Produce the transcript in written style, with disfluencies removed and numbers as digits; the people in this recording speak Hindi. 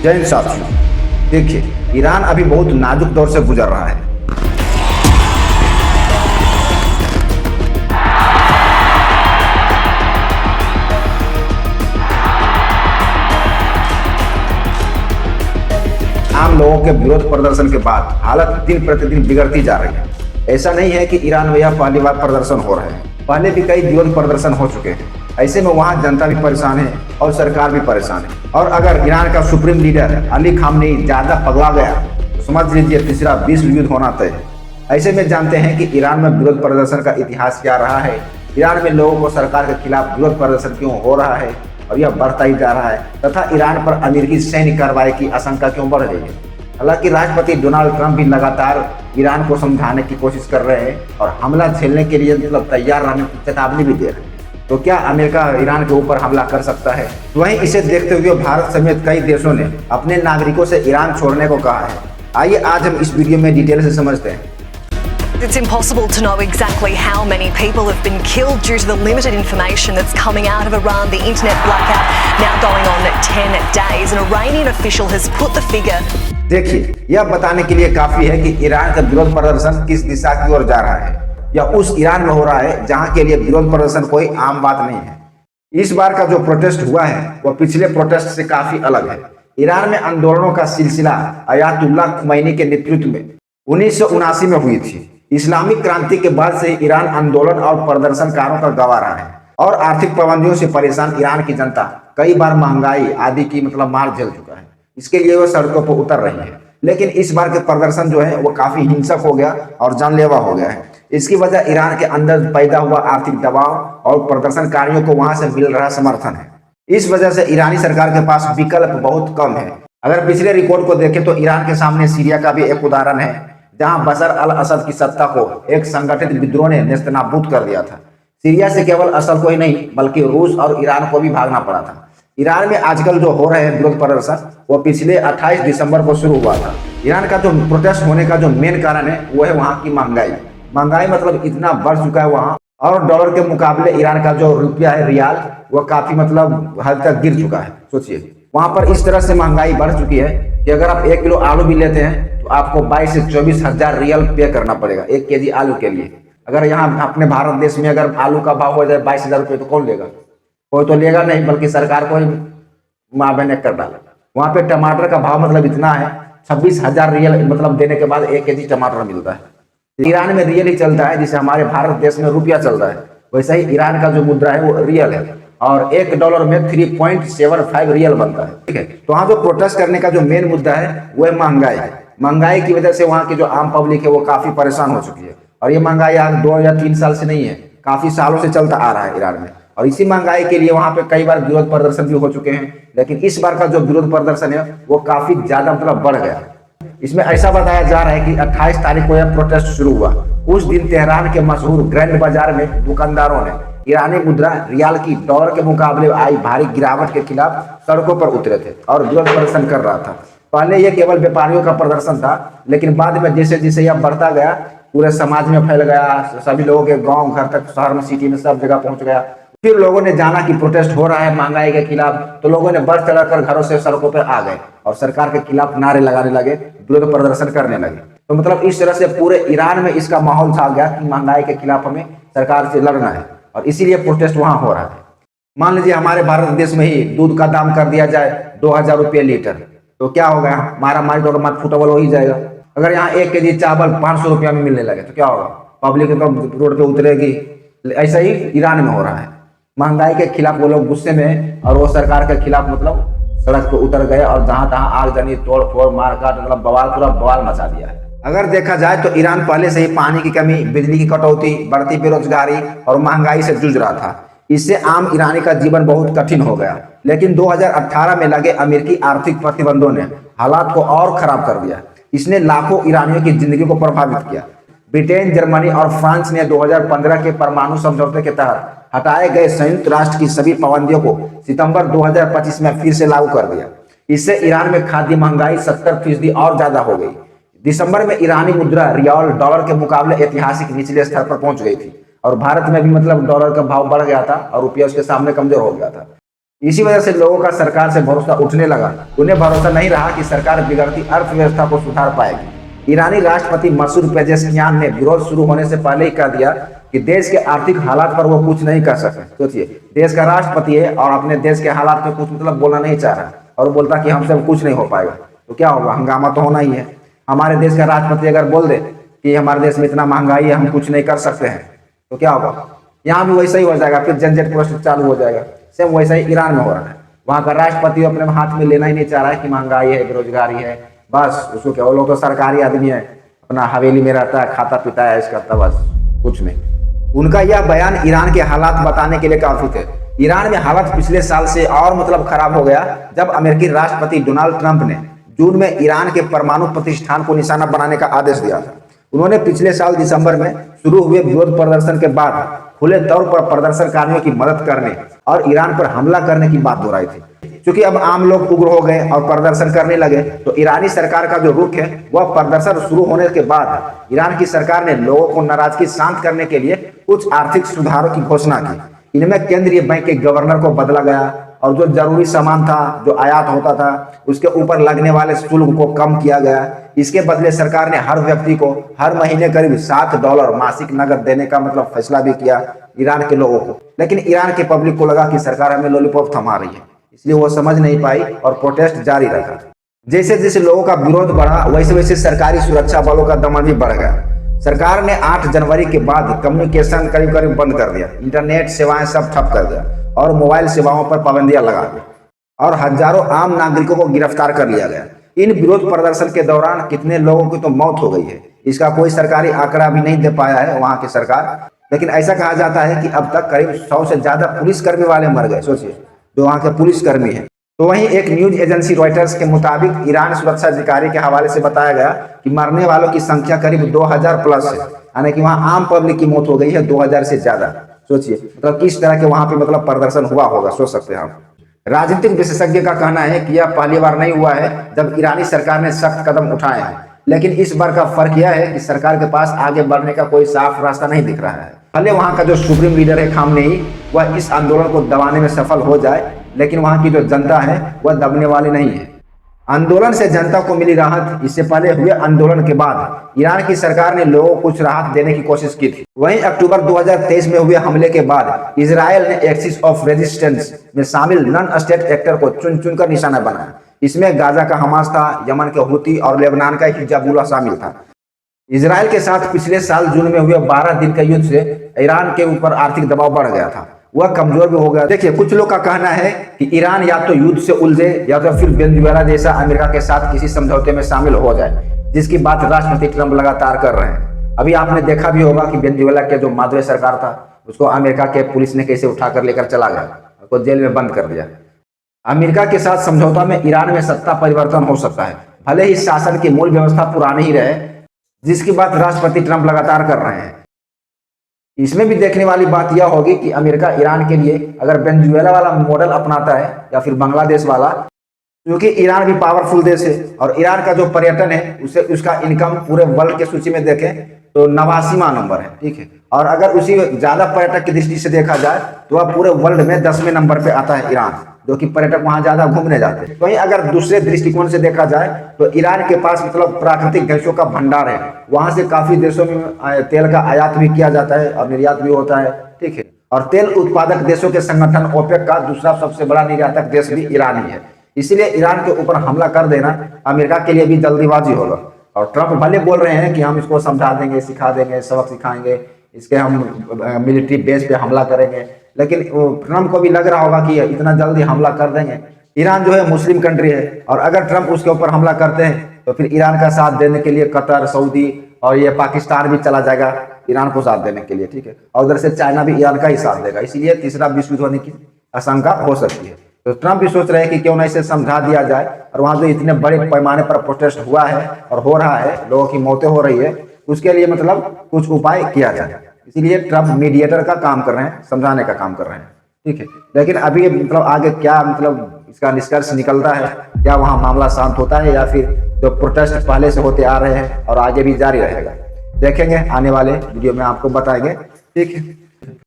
जय साथियों, देखिए ईरान अभी बहुत नाजुक दौर से गुजर रहा है। आम लोगों के विरोध प्रदर्शन के बाद हालत दिन प्रतिदिन बिगड़ती जा रही है। ऐसा नहीं है कि ईरान में यह पहली बार प्रदर्शन हो रहे हैं, पहले भी कई विरोध प्रदर्शन हो चुके हैं। ऐसे में वहाँ जनता भी परेशान है और सरकार भी परेशान है। और अगर ईरान का सुप्रीम लीडर अली खामनेई ज्यादा पगला गया तो समझ लीजिए तीसरा विश्व युद्ध होना तय है। ऐसे में जानते हैं कि ईरान में विरोध प्रदर्शन का इतिहास क्या रहा है, ईरान में लोगों को सरकार के खिलाफ विरोध प्रदर्शन क्यों हो रहा है और यह बढ़ता ही जा रहा है, तथा ईरान पर अमेरिकी सैन्य कार्रवाई की आशंका क्यों बढ़ रही है। हालांकि राष्ट्रपति डोनाल्ड ट्रंप भी लगातार ईरान को समझाने की कोशिश कर रहे हैं और हमला झेलने के लिए तैयार रहने की चेतावनी भी दे रहे हैं। तो क्या अमेरिका ईरान के ऊपर हमला कर सकता है? वहीं इसे देखते हुए भारत समेत कई देशों ने अपने नागरिकों से ईरान छोड़ने को कहा है। आइए आज हम इस वीडियो में डिटेल से समझते हैं। It's impossible to know exactly how many people have been killed due to the limited information that's coming out of Iran. The internet blackout now going on 10 days. An Iranian official has put the figure. देखिए, यह बताने के लिए काफी है कि ईरान का विरोध प्रदर्शन किस दिशा की ओर जा रहा है या उस ईरान में हो रहा है जहां के लिए विरोध प्रदर्शन कोई आम बात नहीं है। इस बार का जो प्रोटेस्ट हुआ है वह पिछले प्रोटेस्ट से काफी अलग है। ईरान में आंदोलनों का सिलसिला अयातुल्लाह खुमैनी के नेतृत्व में 1979 में हुई थी। इस्लामिक क्रांति के बाद से ईरान आंदोलन और प्रदर्शनकारों का गवाह रहा है और आर्थिक पाबंदियों से परेशान ईरान की जनता कई बार महंगाई आदि की मार झेल चुका है। इसके लिए वो सड़कों पर उतर रही है। लेकिन इस बार के प्रदर्शन जो है वो काफी हिंसक हो गया और जानलेवा हो गया है। इसकी वजह ईरान के अंदर पैदा हुआ आर्थिक दबाव और प्रदर्शनकारियों को वहां से मिल रहा समर्थन है। इस वजह से ईरानी सरकार के पास विकल्प बहुत कम है। अगर पिछले रिकॉर्ड को देखें तो ईरान के सामने सीरिया का भी एक उदाहरण है, जहां बशर अल असद की सत्ता को एक संगठित विद्रोह ने नेस्तनाबूद कर दिया था। सीरिया से केवल असद को ही नहीं बल्कि रूस और ईरान को भी भागना पड़ा था। ईरान में आजकल जो हो रहे हैं विरोध प्रदर्शन वो पिछले 28 दिसंबर को शुरू हुआ था। ईरान का जो प्रोटेस्ट होने का जो मेन कारण है वो है वहाँ की महंगाई मतलब इतना बढ़ चुका है वहाँ, और डॉलर के मुकाबले ईरान का जो रुपया है रियाल वो काफी हद तक गिर चुका है। सोचिए वहाँ पर इस तरह से महंगाई बढ़ चुकी है कि अगर आप 1 किलो आलू भी लेते हैं तो आपको 22 से 24 हजार रियल पे करना पड़ेगा 1 केजी आलू के लिए। अगर यहाँ अपने भारत देश में अगर आलू का भाव हो जाए 22,000 रुपये तो कौन लेगा? कोई तो लेगा नहीं, बल्कि सरकार को ही माबेने कर डालेगा। वहाँ पे टमाटर का भाव इतना है 26,000 रियल देने के बाद 1 केजी टमाटर मिलता है। ईरान में रियल ही चलता है, जिसे हमारे भारत देश में रुपया चलता है, वैसे ही ईरान का जो मुद्रा है वो रियल है और $1 में 3.75 रियल बनता है। ठीक है, तो वहाँ जो प्रोटेस्ट करने का जो मेन मुद्दा है वो है महंगाई की वजह से वहाँ की जो आम पब्लिक है वो काफी परेशान हो चुकी है। और ये महंगाई आज 2 या 3 साल से नहीं है, काफी सालों से चलता आ रहा है ईरान में। और इसी महंगाई के लिए वहाँ पे कई बार विरोध प्रदर्शन भी हो चुके हैं। लेकिन इस बार का जो विरोध प्रदर्शन है वो काफी ज्यादा बढ़ गया। इसमें ऐसा बताया जा रहा है कि 28 तारीख को यह प्रोटेस्ट शुरू हुआ। उस दिन तेहरान के मशहूर ग्रैंड बाजार में दुकानदारों ने ईरानी मुद्रा रियाल की डॉलर के मुकाबले आई भारी गिरावट के खिलाफ सड़कों पर उतरे थे और विरोध प्रदर्शन कर रहा था। पहले यह केवल व्यापारियों का प्रदर्शन था, लेकिन बाद में जैसे जैसे यह बढ़ता गया पूरे समाज में फैल गया, सभी लोगों के गाँव घर तक, शहर में, सिटी में, सब जगह पहुंच गया। फिर लोगों ने जाना कि प्रोटेस्ट हो रहा है महंगाई के खिलाफ, तो लोगों ने बढ़ चढ़कर घरों से सड़कों पर आ गए और सरकार के खिलाफ नारे लगाने लगे, विरोध प्रदर्शन करने लगे। तो इस तरह से पूरे ईरान में इसका माहौल छा गया कि महंगाई के खिलाफ हमें सरकार से लड़ना है और इसीलिए प्रोटेस्ट वहां हो रहा है। मान लीजिए हमारे भारत देश में ही दूध का दाम कर दिया जाए 2,000 रुपये लीटर, तो क्या होगा? मारा मारी तो मत फुटबॉल हो ही जाएगा। अगर यहाँ 1 केजी चावल 500 रुपया में मिलने लगे तो क्या होगा? पब्लिक तो रोड पे उतरेगी। ऐसा ही ईरान में हो रहा है। महंगाई के खिलाफ वो लोग गुस्से में और वो सरकार के खिलाफ सड़क पे उतर गए और जहां तहां आगजनी, तोड़ फोड़, मारकाट, पूरा बवाल मचा दिया है। अगर देखा जाए तो ईरान पहले से ही पानी की कमी, बिजली की कटौती, बढ़ती बेरोजगारी और महंगाई से जूझ रहा था। इससे आम ईरानी का जीवन बहुत कठिन हो गया। लेकिन 2018 में लगे अमेरिकी आर्थिक प्रतिबंधों ने हालात को और खराब कर दिया। इसने लाखों ईरानियों की जिंदगी को प्रभावित किया। ब्रिटेन, जर्मनी और फ्रांस ने 2015 के परमाणु समझौते के तहत हटाए गए संयुक्त राष्ट्र की सभी पाबंदियों को सितंबर 2025 में फिर से लागू कर दिया। इससे ईरान में खाद्य महंगाई 70% और ज्यादा हो गई। दिसंबर में ईरानी मुद्रा रियाल डॉलर के मुकाबले ऐतिहासिक निचले स्तर पर पहुंच गई थी और भारत में भी डॉलर का भाव बढ़ गया था और रुपया उसके सामने कमजोर हो गया था। इसी वजह से लोगों का सरकार से भरोसा उठने लगा। उन्हें भरोसा नहीं रहा कि सरकार बिगड़ती अर्थव्यवस्था को सुधार पाएगी। ईरानी राष्ट्रपति मसूद पेजेश्कियान ने विरोध शुरू होने से पहले ही कह दिया कि देश के आर्थिक हालात पर वो कुछ नहीं कर सकते। सोचिए, देश का राष्ट्रपति है और अपने देश के हालात पे कुछ मतलब बोलना नहीं चाह रहा और बोलता कि हमसे कुछ नहीं हो पाएगा, तो क्या होगा? हंगामा तो होना ही है। हमारे देश का राष्ट्रपति अगर बोल दे कि हमारे देश में इतना महंगाई है, हम कुछ नहीं कर सकते हैं, तो क्या होगा? यहाँ भी वैसा ही हो जाएगा, फिर जनजेट प्रोटेस्ट चालू हो जाएगा। सेम वैसा ही ईरान में हो रहा है। वहाँ का राष्ट्रपति अपने हाथ में लेना ही नहीं चाह रहा है कि महंगाई है, बेरोजगारी है, बस उसको क्या, वो लोग तो सरकारी आदमी है, अपना हवेली में रहता है, खाता पीता है, ऐश करता, बस कुछ नहीं। उनका यह बयान ईरान के हालात बताने के लिए काफी थे। ईरान में हालत पिछले साल से और मतलब खराब हो गया जब अमेरिकी राष्ट्रपति डोनाल्ड ट्रंप ने जून में ईरान के परमाणु प्रतिष्ठान को निशाना बनाने का आदेश दिया था। उन्होंने पिछले साल दिसंबर में शुरू हुए विरोध प्रदर्शन के बाद खुले तौर पर प्रदर्शनकारियों की मदद करने और ईरान पर हमला करने की बात दोहराई थी। क्योंकि अब आम लोग उग्र हो गए और प्रदर्शन करने लगे, तो ईरानी सरकार का जो रुख है वह प्रदर्शन शुरू होने के बाद ईरान की सरकार ने लोगों को नाराजगी शांत करने के लिए कुछ आर्थिक सुधारों की घोषणा की। इनमें केंद्रीय बैंक के गवर्नर को बदला गया और जो जरूरी सामान था, जो आयात होता था, उसके ऊपर लगने वाले शुल्क को कम किया गया। इसके बदले सरकार ने हर व्यक्ति को हर महीने करीब $7 मासिक नकद देने का मतलब फैसला भी किया ईरान के लोगों को। लेकिन ईरान के पब्लिक को लगा कि सरकार हमें लॉलीपॉप थमा रही है, इसलिए वो समझ नहीं पाई और प्रोटेस्ट जारी रखा। जैसे जैसे लोगों का विरोध बढ़ा, वैसे वैसे सरकारी सुरक्षा बलों का दमन भी बढ़ गया। सरकार ने 8 जनवरी के बाद कम्युनिकेशन करीब करीब बंद कर दिया, इंटरनेट सेवाएं सब ठप कर दिया और मोबाइल सेवाओं पर पाबंदियां लगा दी और हजारों आम नागरिकों को गिरफ्तार कर लिया गया। इन विरोध प्रदर्शन के दौरान कितने लोगों की तो मौत हो गई है, इसका कोई सरकारी आंकड़ा भी नहीं दे पाया है वहां की सरकार। लेकिन ऐसा कहा जाता है कि अब तक करीब 100 से ज्यादा पुलिसकर्मी वाले मर गए। सोचिए, जो वहां के पुलिसकर्मी है। तो वहीं एक न्यूज एजेंसी रॉयटर्स के मुताबिक ईरान सुरक्षा अधिकारी के हवाले से बताया गया कि मरने वालों की संख्या करीब 2000 प्लस है, यानी कि वहां आम पब्लिक की मौत हो गई है 2000 से ज्यादा। सोचिए मतलब किस तरह के वहां पे मतलब प्रदर्शन हुआ होगा, सोच सकते हैं आप। राजनीतिक विशेषज्ञ का कहना है कि यह पहली बार नहीं हुआ है जब ईरानी सरकार ने सख्त कदम उठाए हैं, लेकिन इस बार का फर्क यह है कि सरकार के पास आगे बढ़ने का कोई साफ रास्ता नहीं दिख रहा है। भले वहां का जो सुप्रीम लीडर है खामनेई, वह इस आंदोलन को दबाने में सफल हो जाए, लेकिन वहां की जो जनता है वह दबने वाली नहीं है। आंदोलन से जनता को मिली राहत। इससे पहले हुए आंदोलन के बाद ईरान की सरकार ने लोगों को कुछ राहत देने की कोशिश की थी। वहीं अक्टूबर 2023 में हुए हमले के बाद इजराइल ने एक्सिस ऑफ रेजिस्टेंस में शामिल नॉन स्टेट एक्टर को चुन चुनकर निशाना बनाया। इसमें गाजा का हमास था, यमन के हुती और लेबनान का हिजबुल्लाह शामिल था। इजराइल के साथ पिछले साल जून में हुए 12 दिन के युद्ध से ईरान के ऊपर आर्थिक दबाव बढ़ गया था, वह कमजोर भी हो गया। देखिए, कुछ लोग का कहना है कि ईरान या तो युद्ध से उलझे या तो फिर वेनेजुएला जैसा अमेरिका के साथ किसी समझौते में शामिल हो जाए, जिसकी बात राष्ट्रपति ट्रंप लगातार कर रहे हैं। अभी आपने देखा भी होगा कि वेनेजुएला के जो मादुरो सरकार था, उसको अमेरिका के पुलिस ने कैसे उठाकर लेकर चला गया, उसको जेल में बंद कर दिया। अमेरिका के साथ समझौता में ईरान में सत्ता परिवर्तन हो सकता है, भले ही शासन की मूल व्यवस्था पुरानी ही रहे, जिसकी बात राष्ट्रपति ट्रंप लगातार कर रहे हैं। इसमें भी देखने वाली बात यह होगी कि अमेरिका ईरान के लिए अगर वेनेजुएला वाला मॉडल अपनाता है या फिर बांग्लादेश वाला, क्योंकि ईरान भी पावरफुल देश है और ईरान का जो पर्यटन है उसे उसका इनकम पूरे वर्ल्ड के सूची में देखें तो 89वां नंबर है, ठीक है। और अगर उसी ज्यादा पर्यटक की दृष्टि से देखा जाए तो वह पूरे वर्ल्ड में 10वें नंबर पे आता है ईरान, जो कि पर्यटक वहां ज्यादा घूमने जाते हैं। वहीं अगर दूसरे दृष्टिकोण से देखा जाए तो ईरान के पास मतलब प्राकृतिक गैसों का भंडार है, वहां से काफी देशों में तेल का आयात भी किया जाता है और निर्यात भी होता है, ठीक है। और तेल उत्पादक देशों के संगठन ओपेक का दूसरा सबसे बड़ा निर्यातक देश भी ईरान ही है। इसलिए ईरान के ऊपर हमला कर देना अमेरिका के लिए भी जल्दीबाजी होगा। और ट्रंप भले बोल रहे हैं कि हम इसको समझा देंगे, सिखा देंगे, सबक सिखाएंगे, इसके हम मिलिट्री बेस पे हमला करेंगे, लेकिन ट्रंप को भी लग रहा होगा कि इतना जल्दी हमला कर देंगे। ईरान जो है मुस्लिम कंट्री है और अगर ट्रंप उसके ऊपर हमला करते हैं तो फिर ईरान का साथ देने के लिए कतर, सऊदी और ये पाकिस्तान भी चला जाएगा ईरान को साथ देने के लिए, ठीक है। और उधर से चाइना भी ईरान का ही साथ देगा, इसीलिए तीसरा विश्व युद्ध होने की आशंका हो सकती है। तो ट्रंप भी सोच रहे हैं कि क्यों ना इसे समझा दिया जाए। और वहां जो इतने बड़े पैमाने पर प्रोटेस्ट हुआ है और हो रहा है, लोगों की मौतें हो रही है, उसके लिए मतलब कुछ उपाय किया जाए। इसीलिए ट्रंप मीडिएटर का काम कर रहे हैं, समझाने का काम कर रहे हैं, ठीक है। लेकिन अभी मतलब आगे क्या मतलब इसका निष्कर्ष निकलता है, क्या वहां मामला शांत होता है या फिर जो प्रोटेस्ट पहले से होते आ रहे हैं और आगे भी जारी रहेगा, देखेंगे आने वाले वीडियो में आपको बताएंगे, ठीक है।